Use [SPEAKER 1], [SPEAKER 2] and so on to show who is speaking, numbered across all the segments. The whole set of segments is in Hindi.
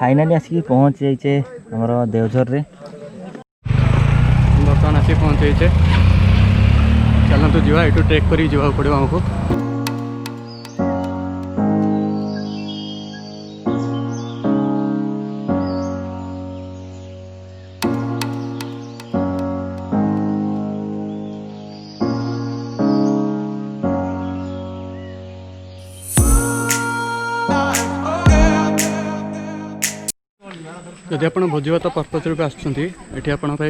[SPEAKER 1] फाइनाली आसिक पहुँची जाइए आमर देवझर रे
[SPEAKER 2] बर्तमान आसिक पहुँचे चलतु जा यू ट्रेक कर पड़ो आमको जदि आप भोजीभात पर्पज रूप आसुँच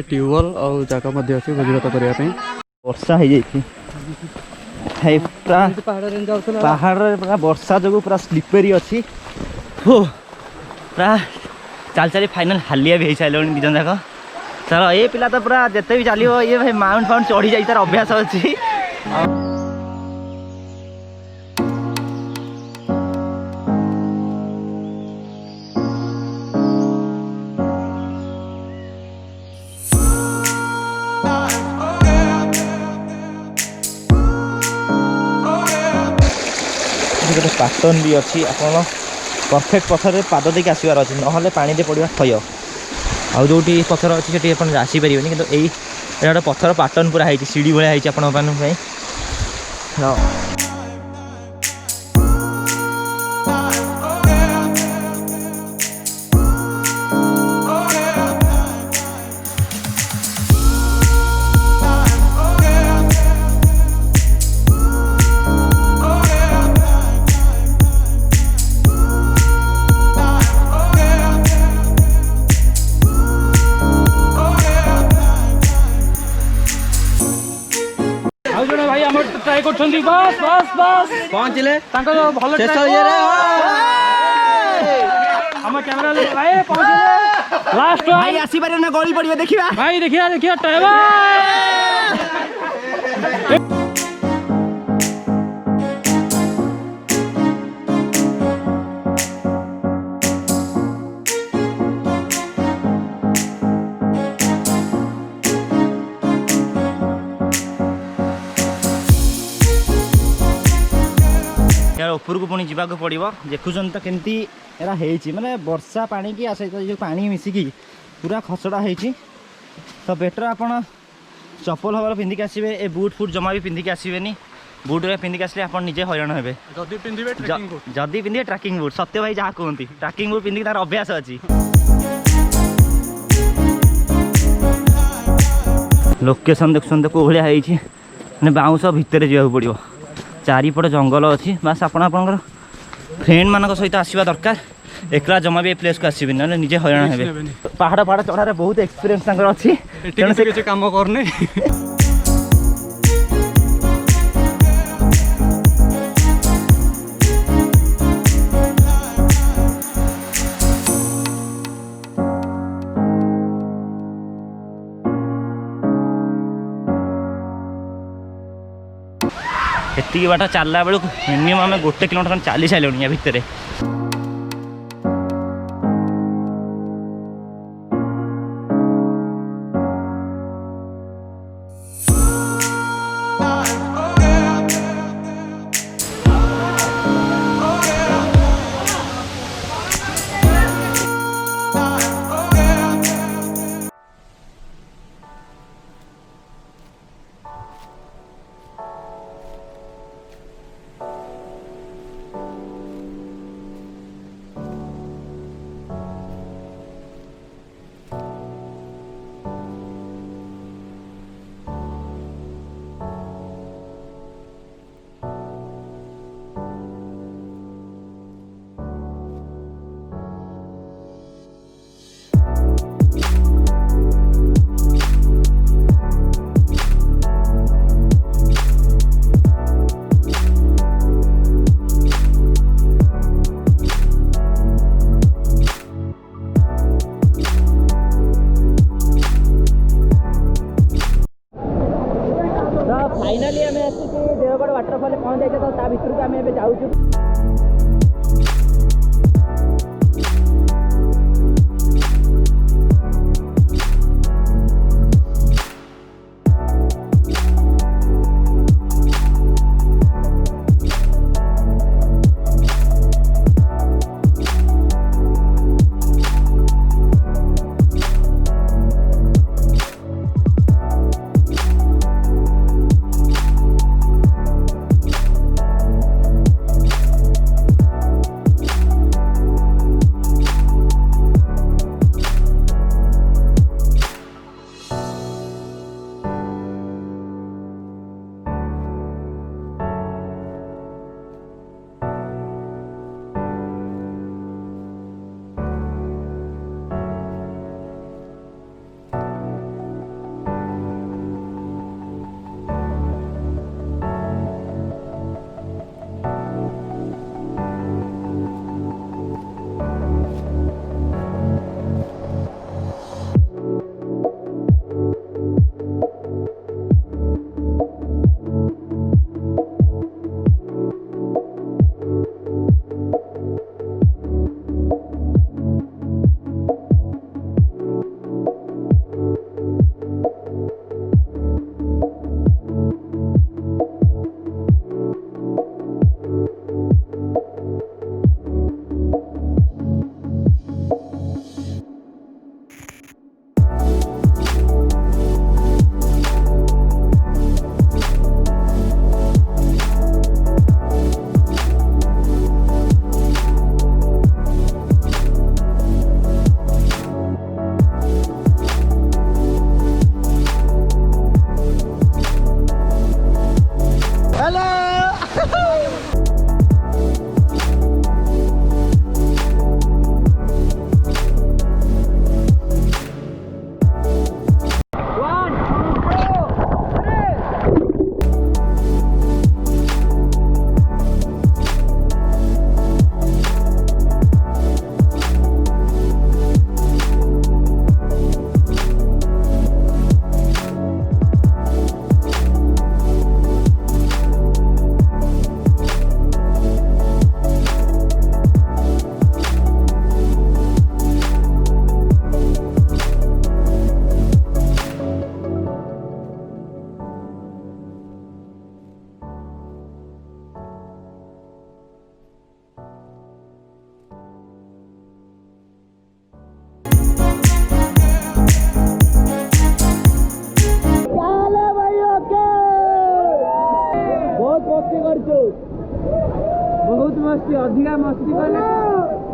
[SPEAKER 2] ट्यूबवेल और जगह अच्छी भोजीभात करने
[SPEAKER 1] वर्षा हो पहाड़ पूरा वर्षा जो पूरा स्लीपरी अच्छी पूरा चल चली फाइनल हालिया भी हो सारे दिजन जाक चलो ये पिला तो पूरा जिते भी चलो ये भाई माउंट फाउंट चढ़ी जाए तार अभ्यास अच्छी गोटे पैटर्न भी अच्छी आप परफेक्ट पथर पाद देके आसबार अच्छे ना पानी दे पड़ा थय आउ जो पथर अच्छी से आसीपर कि यही गोटे पथर पैटर्न पूरा है सीढ़ी भाया है आप
[SPEAKER 2] ट्राई कर बस बस बस
[SPEAKER 1] पहुँचले
[SPEAKER 2] भल कैमेरा भाई पहुँचले लास्ट
[SPEAKER 1] भाई आसी पारे ना गली पड़िबे देखिबा
[SPEAKER 2] भाई देखिया देखिया ऊपर को पुणी जावाक पड़ो देखुन तो केमती एरा माने वर्षा पानी की सहित जो पानी मिसिकी पूरा खसड़ा होती तो बेटर आपड़ चप्पल हबर पिंधिक आसवे ए बुट फुट जमा भी पिंधिक आसबेनी बुट पिंधिक आसले आप निजे हैरान हे जदि पिंधे ट्रैकिंग बुट सत्य भाई जहाँ कहते ट्रैकिंग बुट पिंधिक तार अभ्यास अच्छी लोकेशन देखुन कौ भाया बाउंश भितर जावाक पड़ो चारिपट जंगल अच्छी बास आप फ्रेंड मान सहित आसवा दरकार एकला जमा भी ए प्लेस को आसबे ना निजे हैरान हे पहाड़ पहाड़ चढ़ार बहुत एक्सपीरियंस अच्छी काम करने
[SPEAKER 1] एति बाट चलला बेलू मिनिमम आम 1 किलोमीटर चली सारे या भितर फाइनाली आम आसिक देवगढ़ वाटरफॉल पहुँच जाए तो ता भर को आम जाऊँ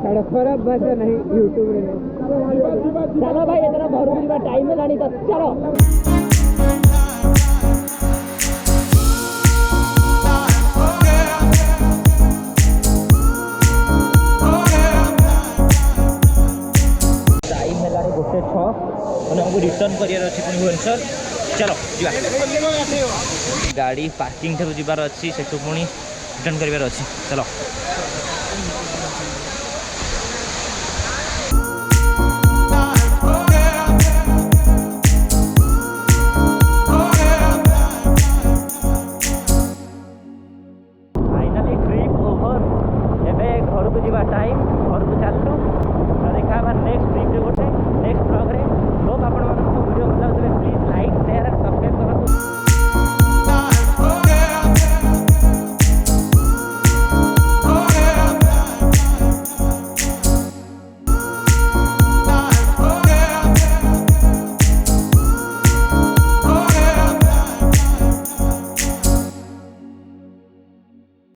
[SPEAKER 3] खराब भाषा नहीं यूट्यूब रे चलो भाई इतना घर बुलवा टाइम हेलानी तो चलो
[SPEAKER 2] टाइम हेलानी 1:06 मैंने हमको रिटर्न करार अच्छी पुणी भुवनेश्वर चलो जा गाड़ी पार्किंग ठू जीवार अच्छी से पुणी रिटर्न करार अच्छी चलो